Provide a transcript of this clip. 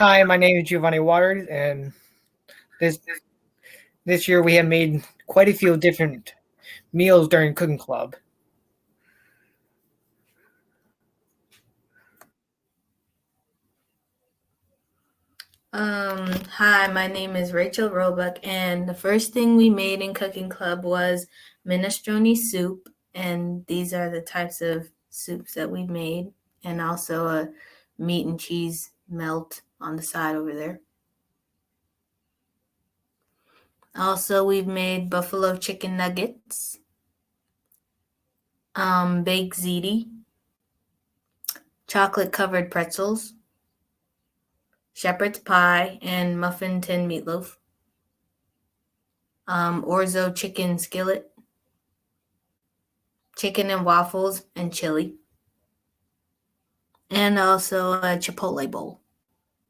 Hi, my name is Giovanni Waters, and this this year we have made quite a few different meals during cooking club. Hi, my name is Rachel Roebuck, and the first thing we made in Cooking Club was minestrone soup, and these are the types of soups that we made, and also a meat and cheese melt on the side over there. Also, we've made buffalo chicken nuggets, baked ziti, chocolate covered pretzels, shepherd's pie, and muffin tin meatloaf, orzo chicken skillet, chicken and waffles, and chili, and also a Chipotle bowl.